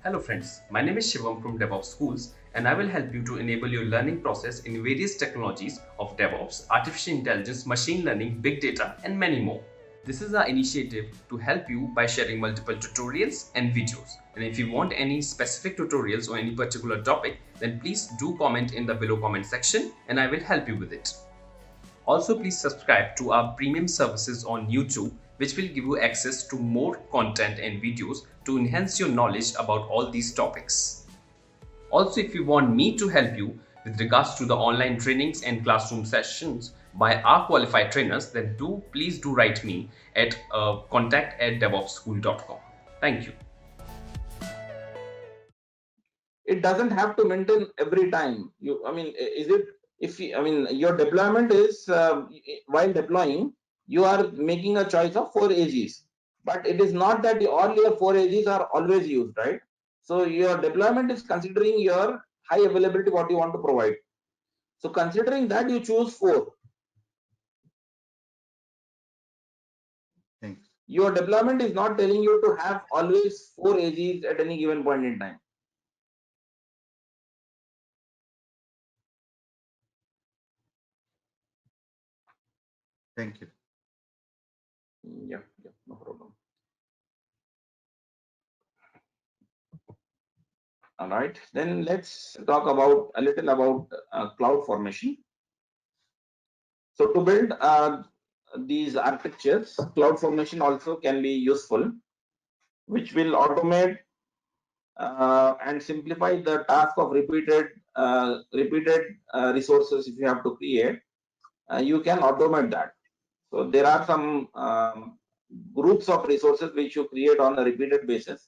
Hello friends, my name is Shivam from DevOps Schools and I will help you to enable your learning process in various technologies of DevOps, artificial intelligence, machine learning, big data and many more. This is our initiative to help you by sharing multiple tutorials and videos. And if you want any specific tutorials or any particular topic, then please do comment in the below comment section and I will help you with it. Also, please subscribe to our premium services on YouTube, which will give you access to more content and videos to enhance your knowledge about all these topics. Also, if you want me to help you with regards to the online trainings and classroom sessions by our qualified trainers, then please do write me at contact@devopsschool.com. Thank you. It doesn't have to maintain every time. Is it, your deployment is while deploying, you are making a choice of 4 AGs, but it is not that all your 4 AGs are always used, right? So your deployment is considering your high availability, what you want to provide. So considering that, you choose 4. Thanks. Your deployment is not telling you to have always 4 AGs at any given point in time. Thank you. Yeah, no problem. All right, then let's talk about a little about CloudFormation. So to build these architectures, CloudFormation also can be useful, which will automate and simplify the task of repeated resources. If you have to create, you can automate that. So there are some groups of resources which you create on a repeated basis.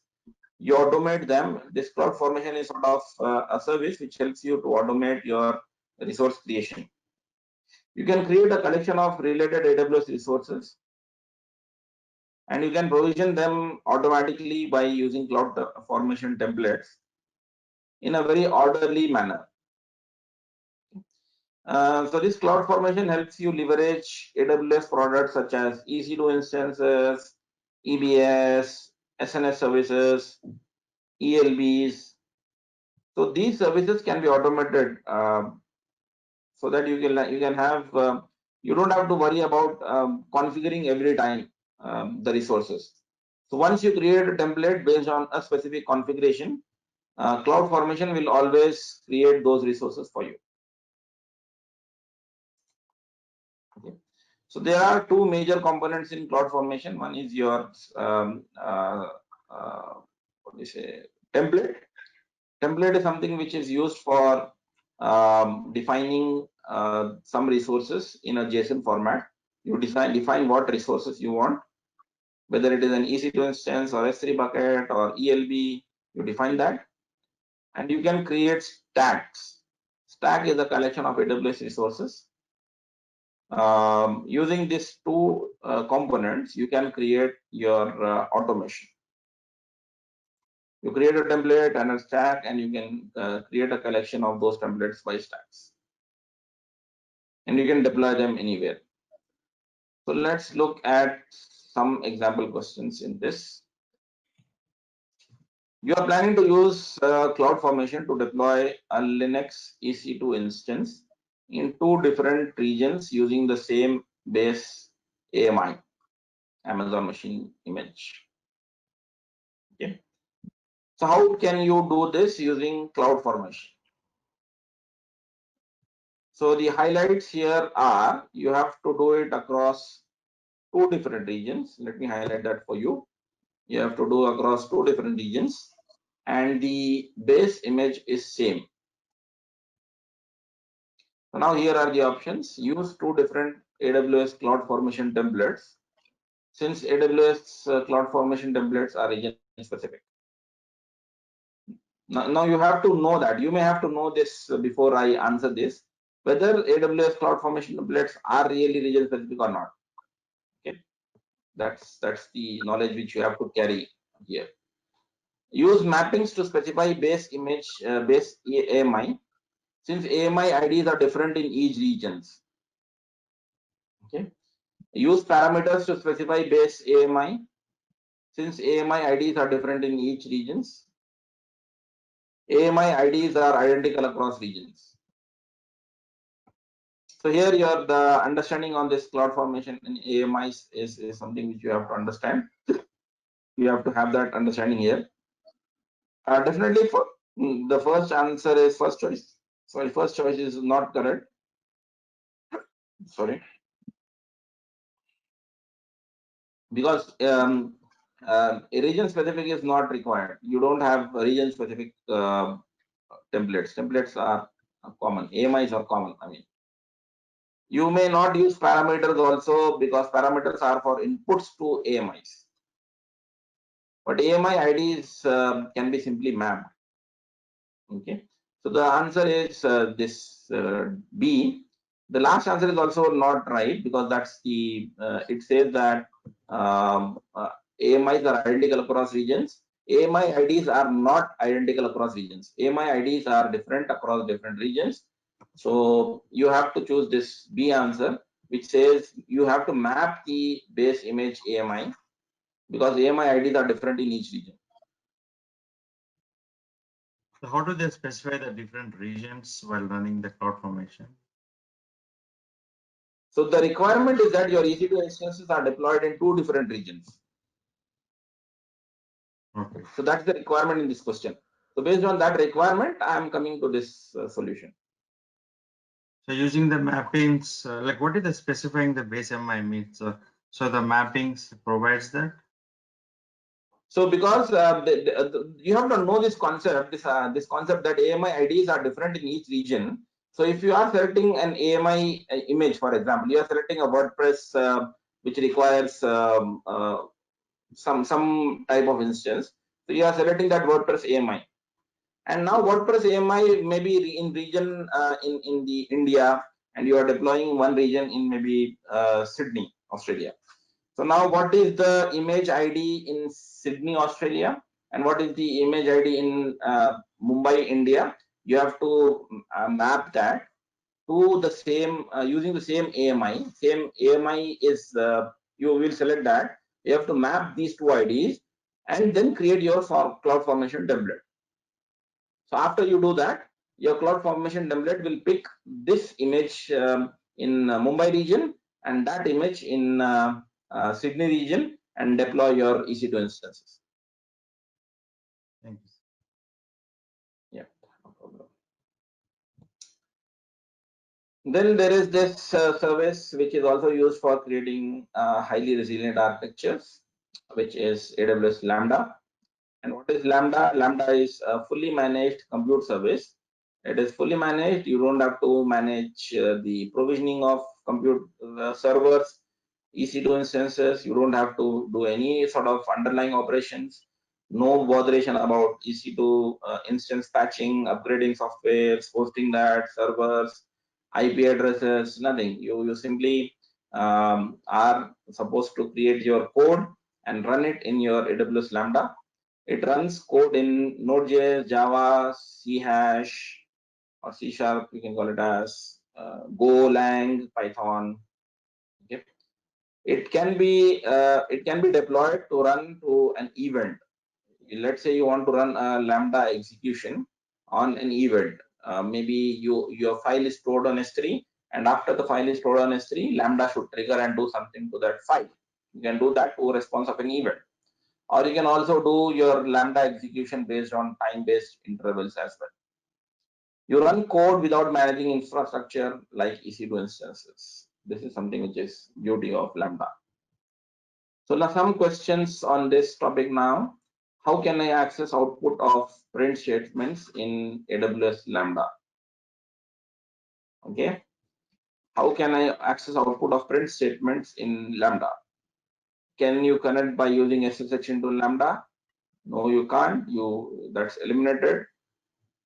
You automate them. This CloudFormation is sort of a service which helps you to automate your resource creation. You can create a collection of related AWS resources, and you can provision them automatically by using CloudFormation templates in a very orderly manner. So this CloudFormation helps you leverage AWS products such as EC2 instances, EBS, SNS services, ELBs. So these services can be automated so that you can have you don't have to worry about configuring every time the resources. So once you create a template based on a specific configuration, CloudFormation will always create those resources for you. Okay. So there are two major components in CloudFormation. One is your what do you say, template. Template is something which is used for defining some resources in a JSON format. You define what resources you want, whether it is an EC2 instance or S3 bucket or ELB. You define that, and you can create stacks. Stack is a collection of AWS resources. Using these two components, you can create your automation. You create a template and a stack, and you can create a collection of those templates by stacks, and you can deploy them anywhere. So let's look at some example questions in this. You are planning to use CloudFormation to deploy a Linux EC2 instance in 2 different regions using the same base AMI, Amazon Machine Image. Okay. So how can you do this using CloudFormation? So the highlights here are you have to do it across 2 different regions. Let me highlight that for you. You have to do across 2 different regions, and the base image is same. So now here are the options. Use 2 different AWS CloudFormation templates, since AWS CloudFormation templates are region specific. Now you have to know that. You may have to know this before I answer this, whether AWS CloudFormation templates are really region specific or not. Okay, that's the knowledge which you have to carry here. Use mappings to specify base image, base AMI, since AMI IDs are different in each regions. Okay. Use parameters to specify base AMI, since AMI IDs are different in each regions. AMI IDs are identical across regions. So here the understanding on this CloudFormation and AMIs is something which you have to understand. You have to have that understanding here. Definitely for the first answer is first choice. Sorry, first choice is not correct. Sorry. Because a region specific is not required. You don't have region specific templates. Templates are common. AMIs are common. I mean, you may not use parameters also because parameters are for inputs to AMIs. But AMI IDs can be simply mapped. Okay. So the answer is this B. The last answer is also not right because that's the it says that AMIs are identical across regions. AMI IDs are not identical across regions. AMI IDs are different across different regions. So you have to choose this B answer, which says you have to map the base image AMI because AMI IDs are different in each region. So how do they specify the different regions while running the CloudFormation? So the requirement is that your EC2 instances are deployed in 2 different regions. Okay. So that's the requirement in this question. So based on that requirement, I am coming to this solution. So using the mappings, like what is the specifying the base MI means? So the mappings provides that? So because you have to know this concept, this concept that AMI IDs are different in each region. So if you are selecting an AMI image, for example, you are selecting a WordPress which requires some type of instance. So you are selecting that WordPress AMI. And now WordPress AMI may be in region in the India, and you are deploying one region in maybe Sydney, Australia. So now what is the image ID in Sydney, Australia, and what is the image ID in Mumbai, India? You have to map that to the same using the same AMI. Same AMI is you will select that. You have to map these 2 IDs and then create your CloudFormation template. So after you do that, your CloudFormation template will pick this image in Mumbai region and that image in Sydney region and deploy your EC2 instances. Thank you. Yeah, no problem. Then there is this service which is also used for creating highly resilient architectures, which is AWS Lambda. And what is Lambda? Lambda is a fully managed compute service. It is fully managed. You don't have to manage the provisioning of compute servers, EC2 instances. You don't have to do any sort of underlying operations. No botheration about EC2 instance patching, upgrading software, hosting that, servers, IP addresses, nothing. You simply are supposed to create your code and run it in your AWS Lambda. It runs code in Node.js, Java, C hash, or C sharp, you can call it as Go, Lang, Python. Okay. It can be deployed to run to an event. Let's say you want to run a Lambda execution on an event. Maybe your file is stored on S3, and after the file is stored on S3, Lambda should trigger and do something to that file. You can do that to response of an event. Or you can also do your Lambda execution based on time-based intervals as well. You run code without managing infrastructure like EC2 instances. This is something which is beauty of Lambda. So now some questions on this topic now. How can I access output of print statements in AWS Lambda? Okay. How can I access output of print statements in Lambda? Can you connect by using SSH into Lambda? No, you can't. That's eliminated.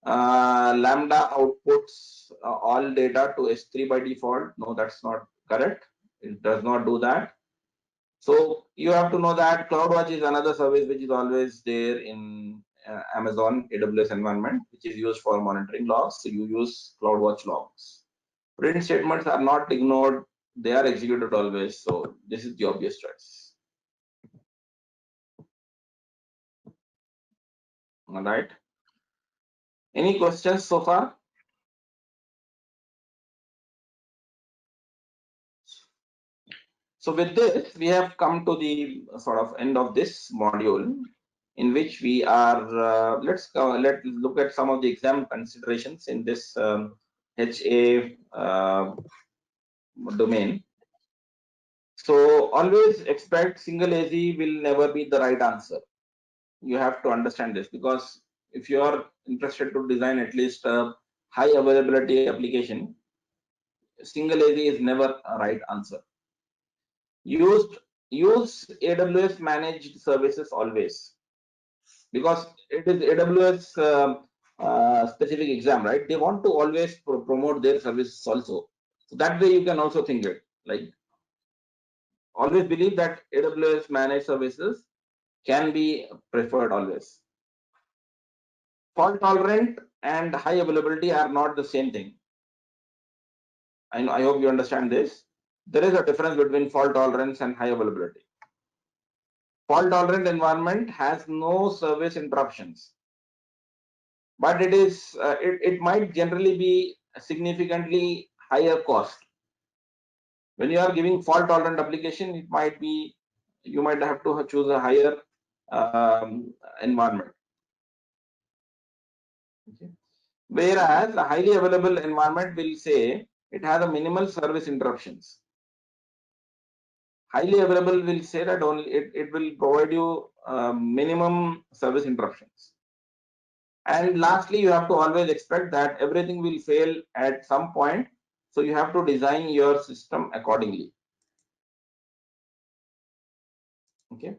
Lambda outputs all data to S3 by default. No, that's not correct. It does not do that. So you have to know that CloudWatch is another service which is always there in Amazon AWS environment, which is used for monitoring logs. So you use CloudWatch logs. Print statements are not ignored. They are executed always. So this is the obvious choice. All right. Any questions so far? So with this, we have come to the sort of end of this module, in which we are, let's look at some of the exam considerations in this HA domain. So always expect single AZ will never be the right answer. You have to understand this, because if you are interested to design at least a high availability application, single AZ is never a right answer. Use AWS managed services always, because it is AWS specific exam, right? They want to always promote their services also. So that way you can also think it, like, always believe that AWS managed services can be preferred always. Fault tolerant and high availability are not the same thing. I hope you understand this. There is a difference between fault tolerance and high availability. Fault tolerant environment has no service interruptions, but it might generally be significantly higher cost. When you are giving fault tolerant application, it might be, you might have to choose a higher environment. Okay. Whereas a highly available environment will say it has a minimal service interruptions. Highly available will say that only it will provide you minimum service interruptions. And lastly, you have to always expect that everything will fail at some point. So you have to design your system accordingly. Okay.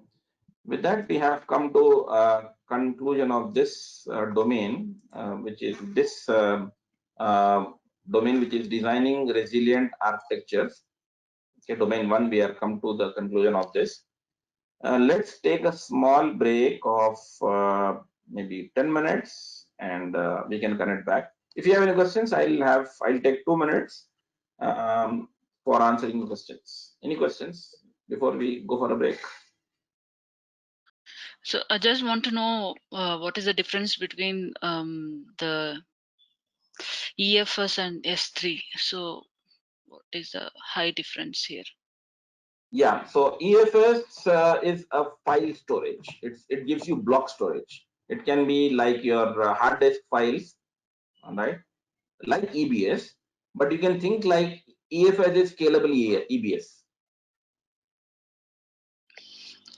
With that, we have come to conclusion of this domain, which is this domain, which is designing resilient architectures. Okay, domain 1, we have come to the conclusion of this. Let's take a small break of maybe 10 minutes, and we can connect back. If you have any questions, I'll take 2 minutes for answering questions. Any questions before we go for a break? So I just want to know what is the difference between the EFS and S3. So what is the high difference here? Yeah, so EFS is a file storage. It gives you block storage. It can be like your hard disk files, right? Like EBS, but you can think like EFS is scalable EBS.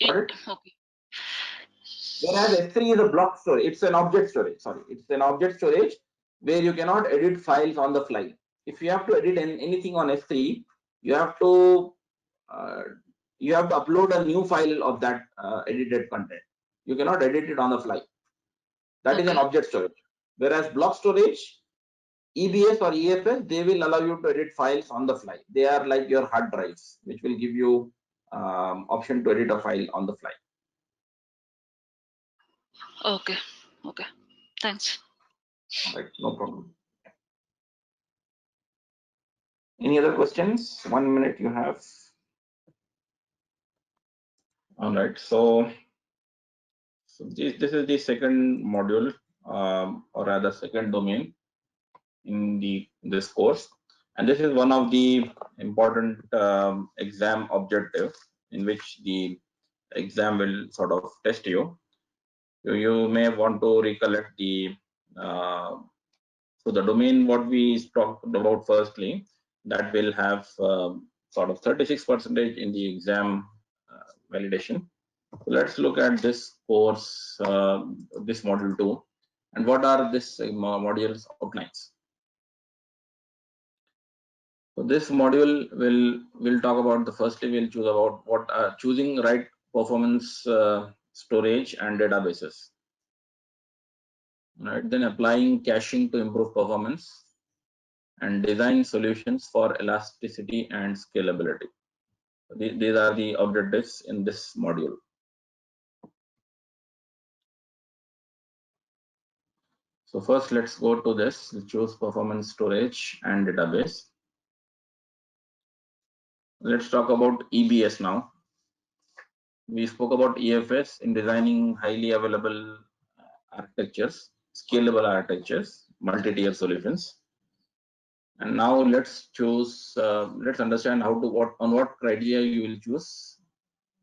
Got it? Okay. Whereas S3 is a block storage. It's an object storage. Sorry, it's an object storage where you cannot edit files on the fly. If you have to edit anything on S3, you have to upload a new file of that edited content. You cannot edit it on the fly. That is an object storage. Whereas block storage, EBS or EFS, they will allow you to edit files on the fly. They are like your hard drives, which will give you option to edit a file on the fly. Okay. Okay. Thanks. All right, no problem. Any other questions? 1 minute you have. All right, so this is the second module, or rather second domain in this course, and this is one of the important exam objective in which the exam will sort of test you. You may want to recollect the so the domain what we talked about firstly, that will have sort of 36% in the exam validation. So let's look at this course, this module 2, and what are this module's outlines. So this module will talk about the firstly we'll choose about what choosing right performance storage and databases. Right, then applying caching to improve performance, and design solutions for elasticity and scalability. These are the objectives in this module. So first, let's go to this. We'll choose performance storage and database. Let's talk about EBS now. We spoke about EFS in designing highly available architectures. scalable architectures, multi-tier solutions. And now let's choose, let's understand how to, on what criteria you will choose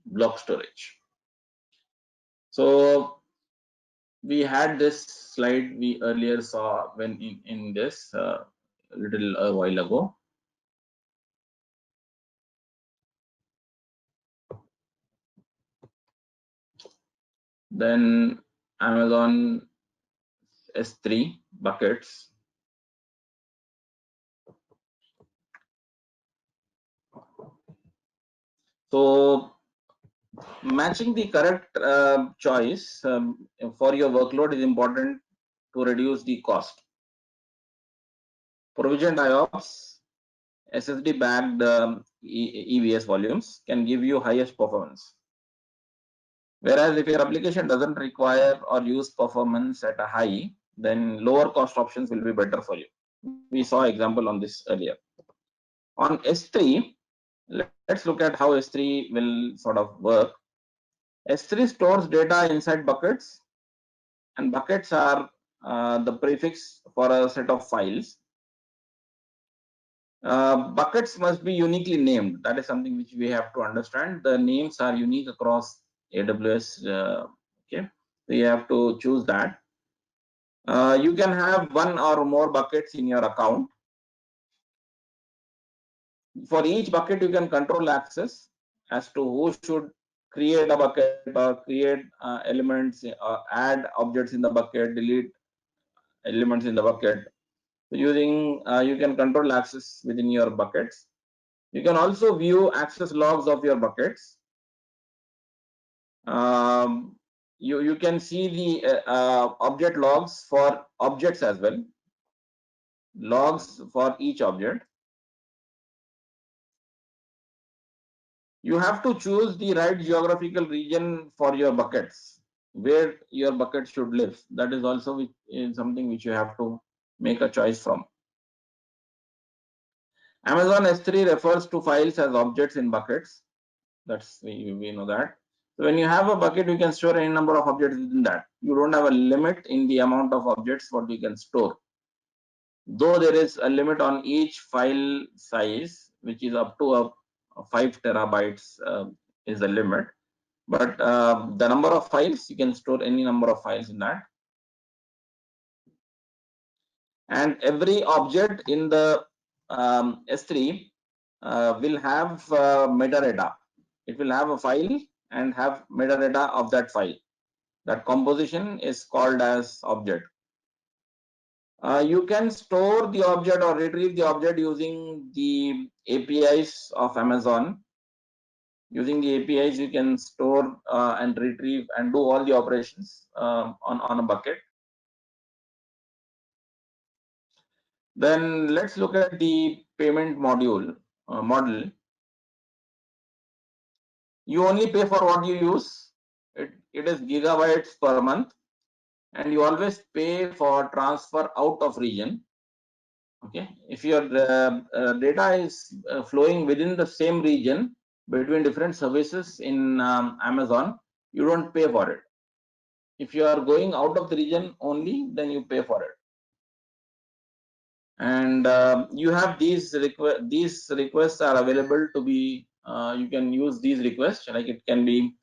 block storage. So we had this slide we earlier saw when in this a little while ago. Then Amazon S3 buckets. So matching the correct choice for your workload is important to reduce the cost. Provisioned IOPS, SSD backed EVS volumes can give you highest performance. Whereas if your application doesn't require or use performance at a high, then lower cost options will be better for you. We saw example on this earlier. On S3, let's look at how S3 will sort of work. S3 stores data inside buckets, and buckets are the prefix for a set of files. Buckets must be uniquely named. That is something which we have to understand. The names are unique across AWS. Okay, so you have to choose that. You can have one or more buckets in your account. For each bucket, you can control access as to who should create a bucket or create elements, add objects in the bucket, delete elements in the bucket. So using you can control access within your buckets. You can also view access logs of your buckets. You can see the object logs for objects as well. Logs for each object. You have to choose the right geographical region for your buckets, where your bucket should live. That is also something which you have to make a choice from. Amazon S3 refers to files as objects in buckets. That's we know that. So when you have a bucket, you can store any number of objects within that. You don't have a limit in the amount of objects what you can store. Though there is a limit on each file size, which is up to 5 terabytes is the limit. But the number of files, you can store any number of files in that. And every object in the S3 will have metadata. It will have a file and have metadata of that file. That composition is called as object. You can store the object or retrieve the object using the APIs of Amazon. Using the APIs, you can store and retrieve and do all the operations on a bucket. Then let's look at the payment model. You only pay for what you use. It is gigabytes per month, and you always pay for transfer out of region. Okay, if your data is flowing within the same region between different services in Amazon, you don't pay for it. If you are going out of the region only, then you pay for it. And you have these requests are available to be you can use these requests, like it can be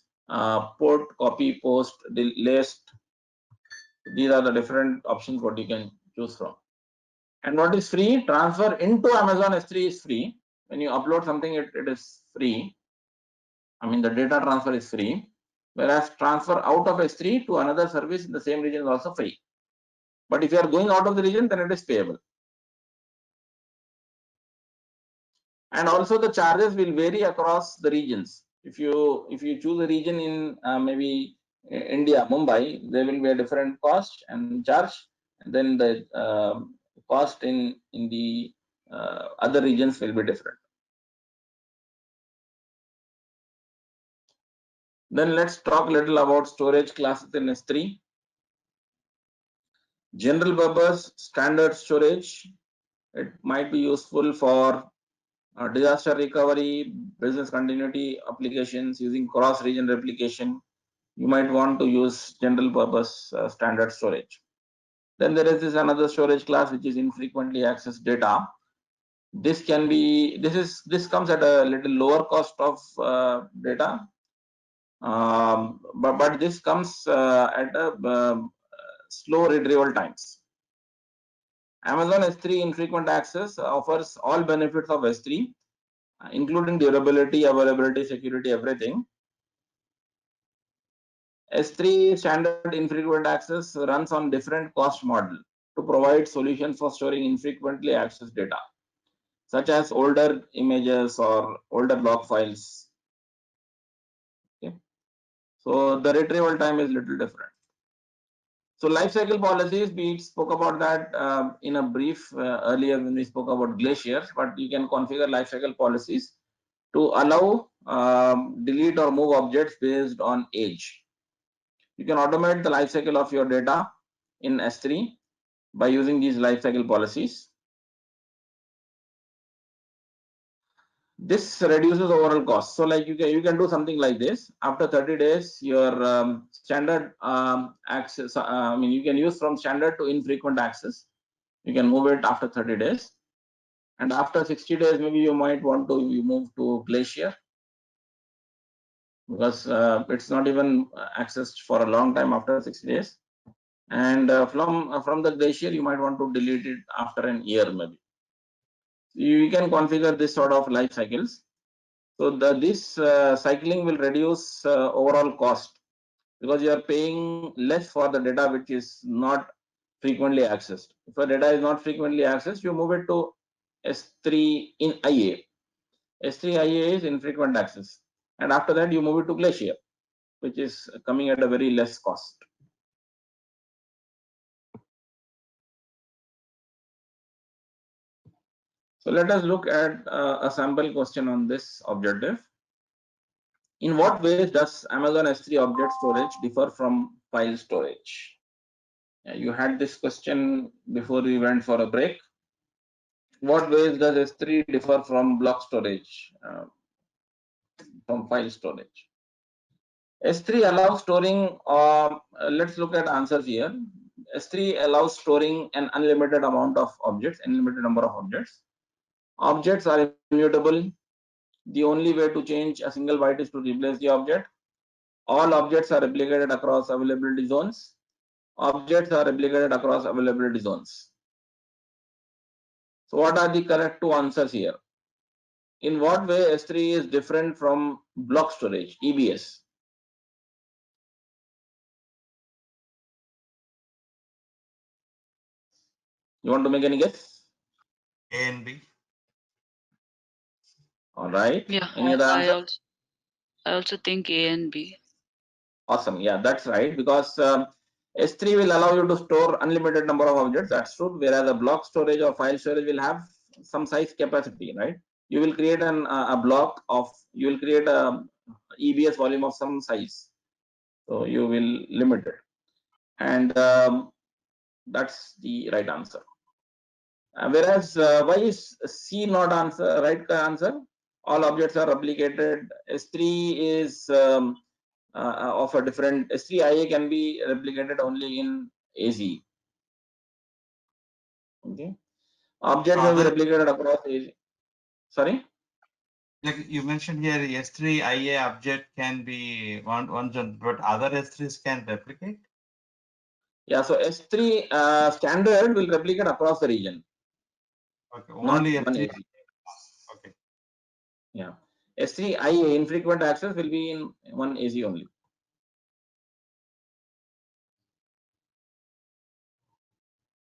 port, copy, post, list. These are the different options what you can choose from. And what is free? Transfer into Amazon S3 is free. When you upload something, it is free. I mean, the data transfer is free. Whereas transfer out of S3 to another service in the same region is also free. But if you are going out of the region, then it is payable. And also the charges will vary across the regions. If you choose a region in maybe India, Mumbai, there will be a different cost and charge, and then the cost in the other regions will be different. Then let's talk a little about storage classes in S3. General purpose standard storage. It might be useful for disaster recovery, business continuity applications using cross-region replication. You might want to use general purpose standard storage. Then there is this another storage class which is infrequently accessed data. This comes at a little lower cost of data, but this comes at a slow retrieval times. Amazon S3 infrequent access offers all benefits of S3, including durability, availability, security, everything. S3 standard infrequent access runs on different cost model to provide solutions for storing infrequently accessed data, such as older images or older log files. Okay. So the retrieval time is little different. So lifecycle policies, we spoke about that in a brief earlier when we spoke about glaciers, but you can configure lifecycle policies to allow delete or move objects based on age. You can automate the lifecycle of your data in S3 by using these lifecycle policies. This reduces overall cost. So like you can do something like this. After 30 days, your standard access, you can use from standard to infrequent access. You can move it after 30 days. And after 60 days, maybe you might want to move to Glacier, because it's not even accessed for a long time after 60 days. And from the Glacier, you might want to delete it after an year maybe. You can configure this sort of life cycles. So this cycling will reduce overall cost, because you are paying less for the data which is not frequently accessed. If the data is not frequently accessed, you move it to S3 in IA. S3 IA is infrequent access, and after that you move it to Glacier, which is coming at a very less cost. So let us look at a sample question on this objective. In what ways does Amazon S3 object storage differ from file storage? You had this question before we went for a break. What ways does S3 differ from block storage, from file storage? S3 allows storing, let's look at answers here. S3 allows storing an unlimited amount of objects, unlimited number of objects. Objects are immutable. The only way to change a single byte is to replace the object. All objects are replicated across availability zones. Objects are replicated across availability zones. So what are the correct two answers here? In what way S3 is different from block storage, EBS? You want to make any guess? A and B. All right. Yeah, Any other answer? I also think A and B. Awesome. Yeah, that's right. Because S3 will allow you to store unlimited number of objects. That's true. Whereas a block storage or file storage will have some size capacity, right? You will create a block of, you will create a EBS volume of some size. So you will limit it. And that's the right answer. Whereas why is C not answer right answer? All objects are replicated. S3 is of a different, S3 IA can be replicated only in AZ. Okay. Objects may be replicated across AZ. Sorry? Like you mentioned here, S3 IA object can be one, but other S3s can replicate? Yeah, so S3 standard will replicate across the region. Okay, Not only one S3. AZ. Okay. Yeah. S3 IA infrequent access will be in one AZ only.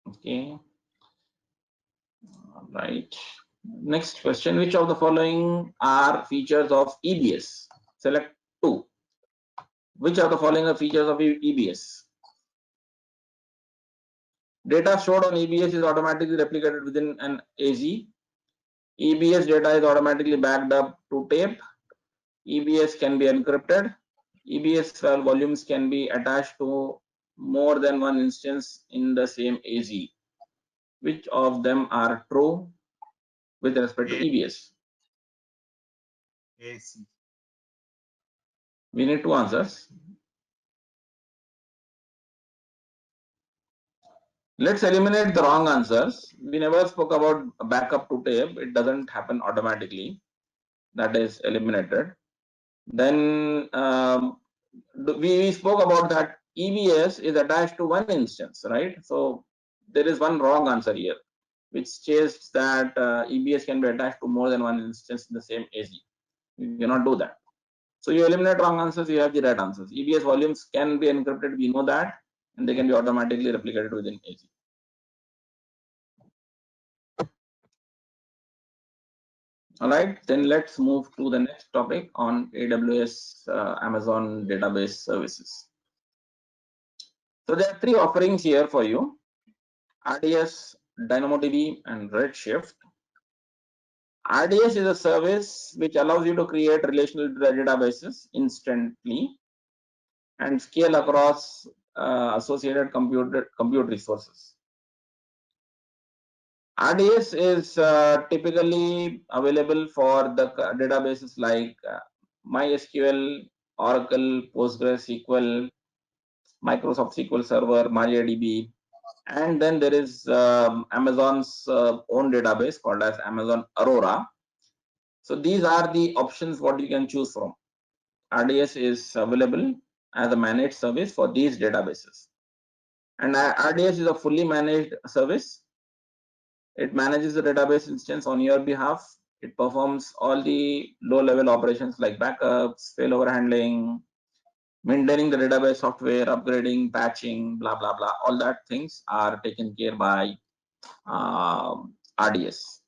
Okay. All right. Next question. Which of the following are features of EBS? Select two. Which of the following are features of EBS? Data stored on EBS is automatically replicated within an AZ. EBS data is automatically backed up to tape. EBS can be encrypted. EBS file volumes can be attached to more than one instance in the same AZ. Which of them are true with respect to EBS? AC. We need two answers. Let's eliminate the wrong answers. We never spoke about backup to tape. It doesn't happen automatically. That is eliminated. Then we spoke about that EBS is attached to one instance, right? So there is one wrong answer here, which states that EBS can be attached to more than one instance in the same AZ. You cannot do that. So you eliminate wrong answers, you have the right answers. EBS volumes can be encrypted, we know that, and they can be automatically replicated within AZ. All right, then let's move to the next topic on AWS Amazon Database Services. So there are three offerings here for you: RDS, DynamoDB, and Redshift. RDS is a service which allows you to create relational databases instantly and scale across associated compute resources. RDS is typically available for the databases like MySQL, Oracle, PostgreSQL, Microsoft SQL Server, MariaDB, and then there is Amazon's own database called as Amazon Aurora. So these are the options what you can choose from. RDS is available as a managed service for these databases. And RDS is a fully managed service. It manages the database instance on your behalf. It performs all the low-level operations like backups, failover handling, maintaining the database software, upgrading, patching, blah, blah, blah. All that things are taken care by RDS.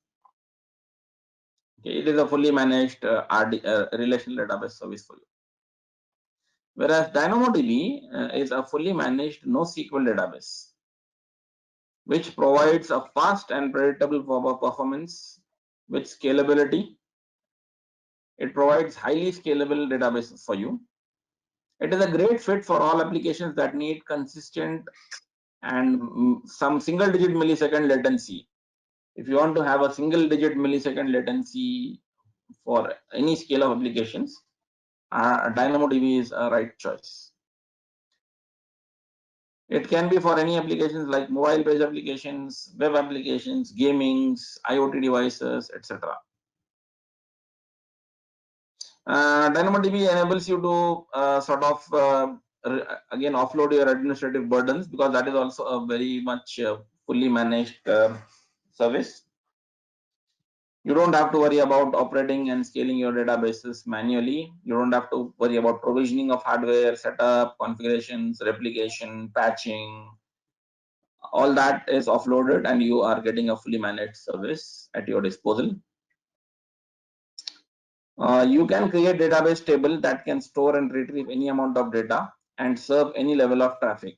Okay, it is a fully managed relational database service for you. Whereas DynamoDB is a fully managed NoSQL database, which provides a fast and predictable performance with scalability. It provides highly scalable databases for you. It is a great fit for all applications that need consistent and some single-digit millisecond latency. If you want to have a single-digit millisecond latency for any scale of applications, DynamoDB is a right choice. It can be for any applications like mobile-based applications, web applications, gamings, IoT devices, etc. DynamoDB enables you to sort of again offload your administrative burdens, because that is also a very much fully managed service. You don't have to worry about operating and scaling your databases manually. You don't have to worry about provisioning of hardware, setup, configurations, replication, patching. All that is offloaded and you are getting a fully managed service at your disposal. You can create database table that can store and retrieve any amount of data and serve any level of traffic.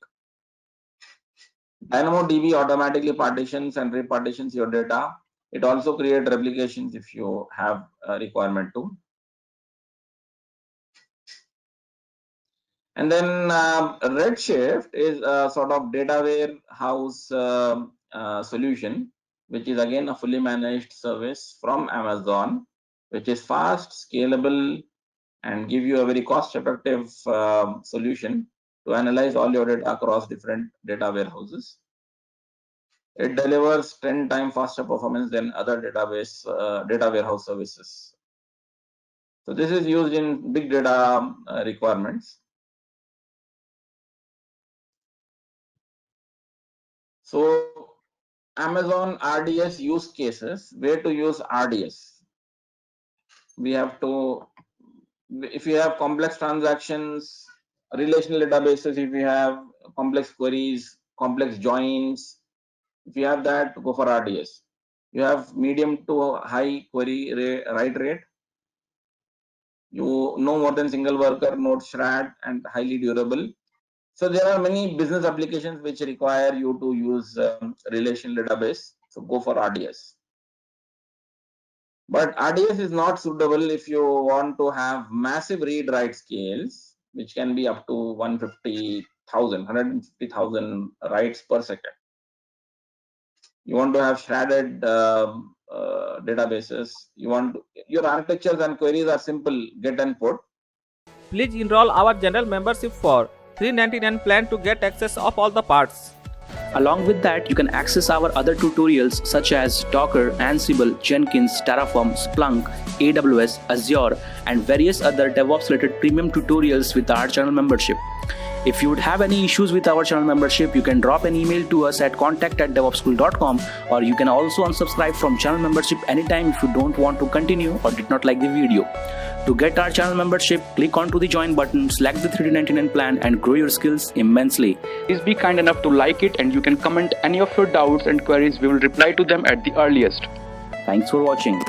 DynamoDB automatically partitions and repartitions your data. It also creates replications if you have a requirement to. And then Redshift is a sort of data warehouse solution, which is again a fully managed service from Amazon, which is fast, scalable, and give you a very cost-effective solution to analyze all your data across different data warehouses. It delivers 10 times faster performance than other data warehouse services. So this is used in big data requirements. So Amazon RDS use cases, where to use RDS. We have to, if you have complex transactions, relational databases, if you have complex queries, complex joins, if you have that, go for RDS. You have medium to high query write rate. You know more than single worker, node shred, and highly durable. So there are many business applications which require you to use relational database. So go for RDS. But RDS is not suitable if you want to have massive read-write scales, which can be up to 150,000 writes per second. You want to have shredded databases. You want your architectures and queries are simple, get and put. Please enroll our general membership for $399 plan to get access of all the parts. Along with that, you can access our other tutorials such as Docker, Ansible, Jenkins, Terraform, Splunk, AWS, Azure, and various other DevOps related premium tutorials with our channel membership. If you would have any issues with our channel membership, you can drop an email to us at contact@devopsschool.com, or you can also unsubscribe from channel membership anytime if you don't want to continue or did not like the video. To get our channel membership, click onto the join button, select the $399 plan and grow your skills immensely. Please be kind enough to like it, and you can comment any of your doubts and queries. We will reply to them at the earliest. Thanks for watching.